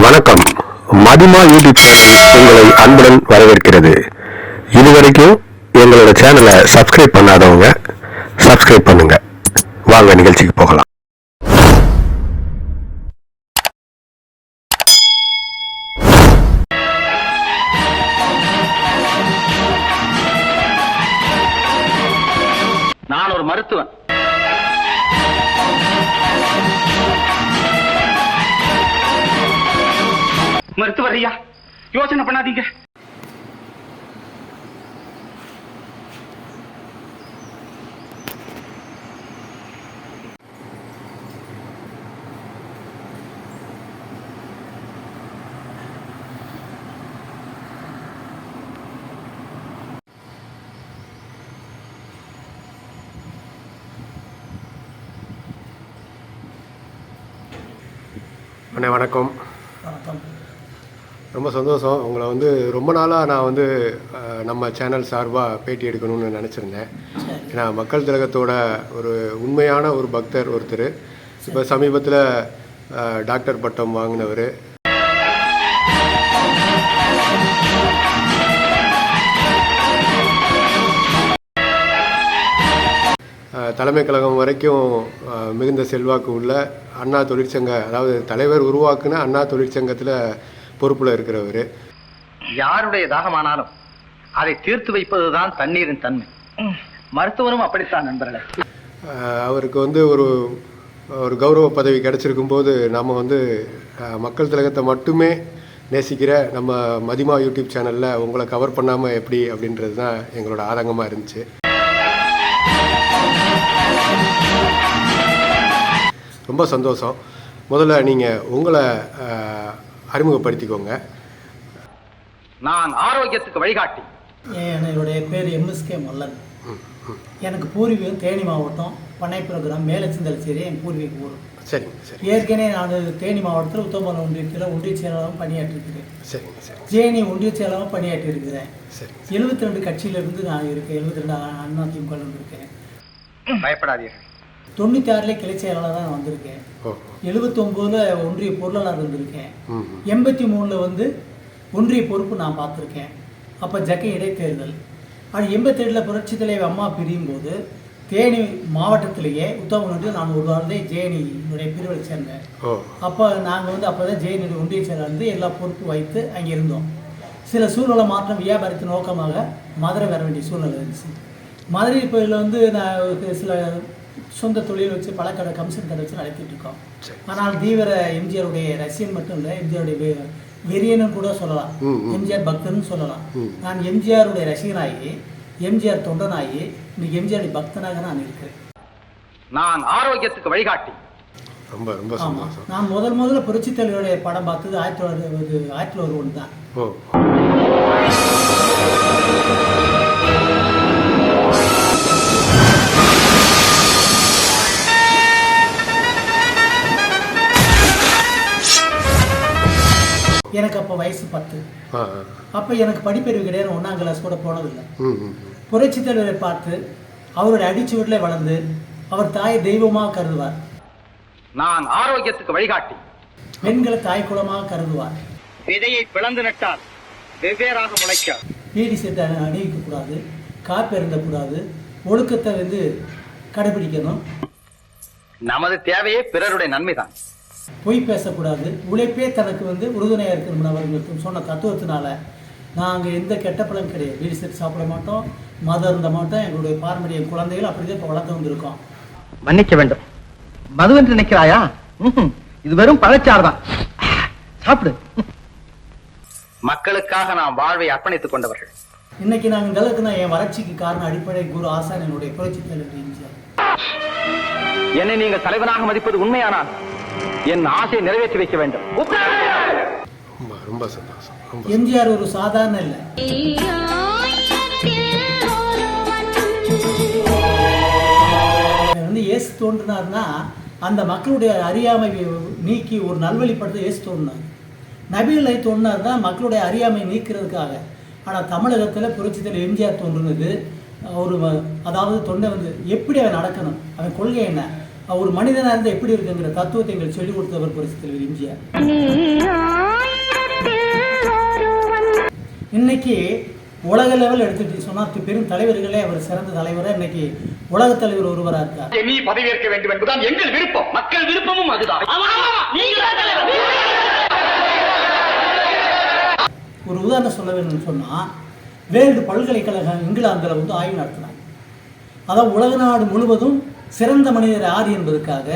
வணக்கம். மதிமா யூடியூப் உங்களை அன்புடன் வரவேற்கிறது. இதுவரைக்கும் எங்களோட சேனலை சப்ஸ்கிரைப் பண்ணாதவங்க சப்ஸ்கிரைப் பண்ணுங்க. வாங்க நிகழ்ச்சிக்கு போகலாம். நான் ஒரு மருத்துவன். மருத்துவர் ஐயா, யோசனை பண்ணாதீங்க. அண்ணே வணக்கம். ரொம்ப சந்தோஷம். உங்களை ரொம்ப நாளாக நான் நம்ம சேனல் சார்பாக பேட்டி எடுக்கணும்னு நினச்சிருந்தேன். ஏன்னா மக்கள் திலகத்தோட ஒரு உண்மையான ஒரு பக்தர் ஒருத்தர். இப்போ சமீபத்தில் டாக்டர் பட்டம் வாங்கினவர். தலைமை கழகம் வரைக்கும் மிகுந்த செல்வாக்கு உள்ள அண்ணா தொழிற்சங்க, அதாவது தலைவர் உருவாக்குன அண்ணா தொழிற்சங்கத்தில் பொறுப்பில் இருக்கிறவர். யாருடைய தாகமானாலும் அதை தீர்த்து வைப்பதுதான் தண்ணீரின் தன்மை. மருத்துவரும் அப்படித்தான் நண்பர்களே. அவருக்கு ஒரு கௌரவ பதவி கிடைச்சிருக்கும் போது நம்ம மக்கள் திலகத்தை மட்டுமே நேசிக்கிற நம்ம மதிமா யூடியூப் சேனலில் உங்களை கவர் பண்ணாமல் எப்படி அப்படின்றது தான் எங்களோட ஆதங்கமாக இருந்துச்சு. ரொம்ப சந்தோஷம். முதல்ல நீங்கள் உங்களை அறிமுகப்படுத்திக்கோங்க. நான் ஆரோக்கியத்துக்கு வழிகாட்டி. என்னுடைய பேர் எம்எஸ்கே மல்லன். எனக்கு பூர்வீகம் தேனி மாவட்டம் பண்ணைப்புறம் மேலச்சிந்தலச்சேரி என் பூர்வீக ஊர். சரிங்க சரி. ஏற்கனவே நான் தேனி மாவட்டத்தில் உத்தமபுரம் ஒன்றியத்தில் ஒன்றிய செயலாளரும் பணியாற்றிருக்கிறேன். சரிங்க சரி. ஜேஎன்இ ஒன்றிய செயலாளரும் பணியாற்றி இருக்கிறேன். சரி. 72 கட்சியிலிருந்து நான் இருக்கேன். 72 அண்ணா திமுக இருக்கேன். பயப்படாதீர்கள். 96 கிளை செயலாளர் தான் வந்திருக்கேன். 79 ஒன்றிய பொருளாளர் வந்திருக்கேன். 83 ஒன்றிய பொறுப்பு நான் பார்த்துருக்கேன். அப்போ ஜக்கை இடைத்தேர்தல். ஆனால் 87 புரட்சி தலைவர் அம்மா பிரியும் போது தேனி மாவட்டத்திலேயே உத்தமபுரத்தில் நான் ஒரு வாரத்தை ஜேஎன்இ பிரிவை சேர்ந்தேன். அப்போ நாங்கள் அப்போ தான் ஜேஎன்இ ஒன்றிய செயலாளர் எல்லா பொறுப்பு வைத்து அங்கே இருந்தோம். சில சூழ்நிலை மாற்றம் வியாபாரத்தின் நோக்கமாக மதுரை வர வேண்டிய சூழ்நிலை இருந்துச்சு. மதுரை இப்போ இதில் நான் சில சொந்த தொழில் வச்சு பழக்கடை கமிஷன் கடை வச்சு நடத்திட்டு இருக்கோம். ஆனால் தீவிர எம்ஜிஆருடைய ரசிகன் மட்டும் இல்லை, எம்ஜிஆருடைய வெறியனும் கூட சொல்லலாம், எம்ஜிஆர் பக்தன்னு சொல்லலாம். நான் எம்ஜிஆருடைய ரசிகனாகி எம்ஜிஆர் தொண்டனாகி இன்னைக்கு எம்ஜிஆருடைய பக்தனாக நான் இருக்கிறேன். நான் ஆரோக்கியத்துக்கு வழிகாட்டி. ரொம்ப ரொம்ப சந்தோஷம். நான் முதல்ல புரட்சி தலைவருடைய படம் பார்த்தது 1901 தான். எனக்கு அப்போ வயசு 10. அப்போ எனக்கு படிப்பறிவு கிடையாது. 1ஆம் கிளாஸ் கூட போனதில்லை. புரட்சி தலைவரை பார்த்து அவருடைய அடிச்சுவட்டில் வளர்ந்து அவர் தாயை தெய்வமாக கருதுவார். நான் ஆரோக்கியத்துக்கு வழிகாட்டி. பெண்களை தாய் குலமாக கருதுவார். விதையை பிளந்து நட்டால் வெவ்வேறாக முளைக்க. பீடி சேர்த்து அணிவிக்கக்கூடாது, காப்பு இருந்தக்கூடாது, ஒழுக்கத்தை கடைபிடிக்கணும். நமது தேவையே பிறருடைய நன்மைதான். பொய் பேசக்கூடாது, உழைப்பே தனக்கு உறுதுணையாக இருக்கணும் அவர்களுக்கு சொன்ன தத்துவத்தினால நாங்கள் எந்த கெட்ட பழம் கிடையாது. பீடி சேர்த்து சாப்பிட மாட்டோம், மதம் இருந்த மாட்டோம். எங்களுடைய பாரம்பரிய குழந்தைகள் அப்படிதான் இப்போ வளர்த்து வந்திருக்கோம். மன்னிக்க வேண்டும். மது என்று நினைக்கிறாயா? இது வெறும் பழச்சாறு தான். சாப்பிடு. மக்களுக்காக நாம் வாழ்வை அர்ப்பணித்துக் கொண்டவர்கள். இன்னைக்கு நாங்கள் இந்த அளவுக்கு என் வளர்ச்சிக்கு காரணம் அடிப்படை குரு ஆசான் என்னுடைய புரட்சி தலைவர் எம்ஜிஆர். என்னை நீங்கள் தலைவனாக மதிப்பது உண்மையானால் என் ஆசையை நிறைவேற்றி வைக்க வேண்டும். ரொம்ப சந்தோஷம். எம்ஜிஆர் ஒரு சாதாரண இல்லை. இயேசு தோன்றினார்னா அந்த மக்களுடைய அறியாமை நீக்கி ஒரு நல்வழிப்படுத்த இயேசு தோன்றினார். நபிகளை தோன்றினார் தான் மக்களுடைய அறியாமை நீக்கிறதுக்காக. ஆனால் தமிழகத்தில் புரட்சி தலைவர் எம்ஜிஆர் தோன்றினது அதாவது தொண்டை எப்படி அவன் நடக்கணும், அவன் கொள்கை என்ன, ஒரு மனிதனாக இருந்தால் எப்படி இருக்குங்கிற தத்துவத்தை எங்களுக்கு சொல்லிக் கொடுத்தவர் புரட்சி தலைவர் எம்ஜிஆர். இன்னைக்கு உலக லெவல் எடுத்துட்டு சொன்னா பெரும் தலைவர்களே அவர் சிறந்த தலைவரா இன்னைக்கு உலக தலைவர் ஒருவரா இருக்கார். நீ பதவியேற்க வேண்டும் என்பதுதான் எங்கள் விருப்பம், மக்கள் விருப்பமும் அதுதான். ஒரு உதாரணம் சொல்ல வேணும்னு சொன்னா, வேர்ல்டு பல்கலைக்கழகம் இங்கிலாந்துல வந்து ஆய்வு நடத்தினாங்க. அதாவது உலக நாடு முழுவதும் சிறந்த மனிதர் யார் என்பதற்காக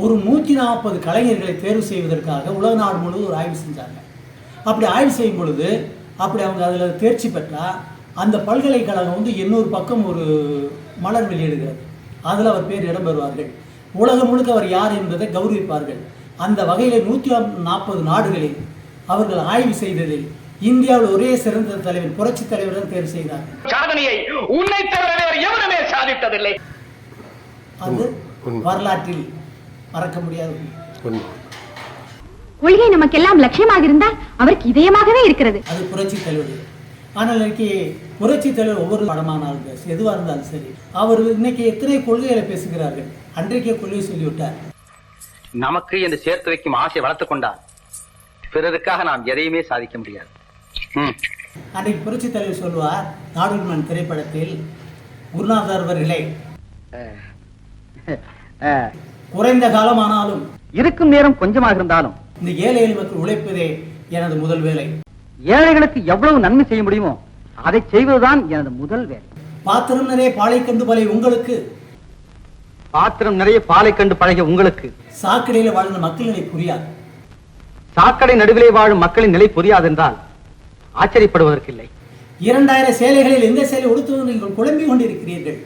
ஒரு 140 கலைஞர்களை தேர்வு செய்வதற்காக உலக நாடு முழுவதும் ஒரு ஆய்வு செஞ்சாங்க. அப்படி ஆய்வு செய்யும் பொழுது அப்படி அவங்க அதில் தேர்ச்சி பெற்றால் அந்த பல்கலைக்கழகம் வந்து இன்னொரு பக்கம் ஒரு மலர் வெளியிடுகிறது. அதில் அவர் பேர் இடம்பெறுவார்கள். உலகம் முழுக்க அவர் யார் என்பதை கௌரவிப்பார்கள். அந்த வகையில் 140 நாடுகளில் அவர்கள் ஆய்வு செய்ததில் இந்தியாவில் ஒரே சிறந்த தலைவர் புரட்சி தலைவர் தேர்வு செய்தார்கள். சாதனையை உன்னை தவிர எவருமே சாதித்ததில்லை. அது வரலாற்றில் மறக்க முடியாது. கொள்கை நமக்கெல்லாம் லட்சியமாக இருந்தால் அவருக்கு இதயமாகவே இருக்கிறது. அது புரட்சி தலைவர். ஆனால் இன்னைக்கு புரட்சி தலைவர் ஒவ்வொரு படமானாலும் எதுவாக இருந்தாலும் சரி, அவர் இன்னைக்கு எத்தனை கொள்கைகளை பேசுகிறார்கள். அன்றைக்கே கொள்கை சொல்லிவிட்டார். நமக்கு என்று சேர்த்து வைக்கும் ஆசை வளர்த்துக் கொண்டால் பிறருக்காக நாம் எதையுமே சாதிக்க முடியாது. அன்றைக்கு புரட்சி தலைவர் சொல்வார், நாடுமன் திரைப்படத்தில், குருநாதர் அவர்களே, குறைந்த காலம் ஆனாலும் இருக்கும் நேரம் கொஞ்சமாக இருந்தாலும் இந்த ஏழை எளிய மக்கள் உழைப்பதே எனது முதல் வேலை. ஏழைகளுக்கு எவ்வளவு நன்மை செய்ய முடியுமோ அதை செய்வதுதான் எனது முதல் வேலை. பாத்திரம் நிறைய பாலை கண்டு பழைய உங்களுக்கு, பாத்திரம் நிறைய பாலை கண்டு பழகிய உங்களுக்கு, சாக்கடையில வாழ்ந்த மக்கள் நிலை புரியாது. சாக்கடை நடுவிலே வாழும் மக்களின் நிலை புரியாது என்றால் ஆச்சரியப்படுவதற்கில்லை. 2000 சேலைகளில் எந்த சேலை உடுத்துவது நீங்கள் குழம்பிக் கொண்டிருக்கிறீர்கள்.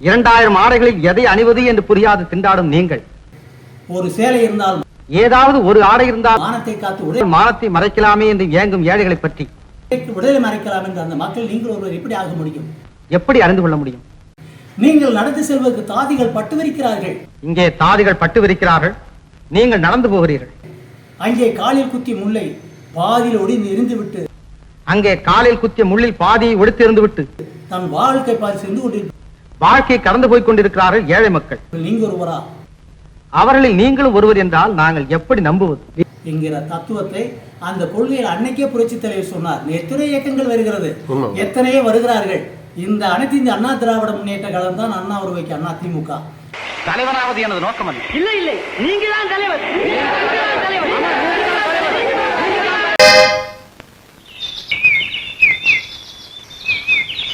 2000 ஆடைகளில் எதை அணிவது என்று புரியாது திண்டாடும் நீங்கள், ஒரு சேலை இருந்தால் ஏதாவது ஒரு ஆடை இருந்தால் மானத்தை காத்து மானத்தை மறைக்கலாமே என்று ஏங்கும் ஏழைகளை பற்றி உடலை மறைக்கலாம் என்று அந்த மக்கள் நீங்கள் ஒருவர் எப்படி ஆக முடியும்? எப்படி அறிந்து கொள்ள முடியும்? நீங்கள் நடந்து செல்வதற்கு தாதிகள் பட்டு விரிக்கிறார்கள். இங்கே தாதிகள் பட்டு விரிக்கிறார்கள், நீங்கள் நடந்து போகிறீர்கள். அங்கே காலில் குத்தி முல்லை பாதியில் ஒடிந்து இருந்து விட்டு, அங்கே காலில் குத்திய முள்ளில் பாதியை ஒடித்து இருந்து விட்டு தன் வாழ்க்கை பாதி சென்று கொண்டிருக்க வாழ்க்கையை கடந்து போய் கொண்டிருக்கிறார்கள் ஏழை மக்கள். நீங்க ஒருவரா? அவர்களில் நீங்களும் ஒருவர் என்றால் நாங்கள் எப்படி நம்புவது என்கிற தத்துவத்தை அந்த கொள்கையில் அன்னைக்கே புரட்சி தலைவர் சொன்னார். எத்தனை இயக்கங்கள் வருகிறது, எத்தனையோ வருகிறார்கள். இந்த அனைத்து இந்த அண்ணா திராவிட முன்னேற்ற கழகம் தான் அண்ணா உருவாக்கி அண்ணா திமுக. தலைவராவது எனது நோக்கம் அல்ல. இல்லை இல்லை, நீங்க தான் தலைவர்.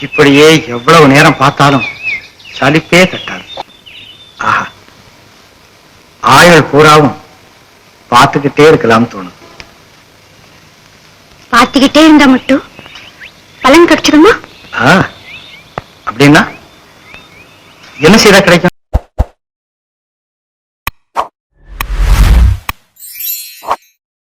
இப்படியே எவ்வளவு நேரம் பார்த்தாலும் சலிப்பே தட்டாது. ஆஹா, ஆயுள் பூராவும் பார்த்துக்கிட்டே இருக்கலாம் தோணும். பார்த்துக்கிட்டே இருந்தா மட்டும் பலன் கிடைச்சிடுமா? அப்படின்னா என்ன செய்தா கிடைக்கும்?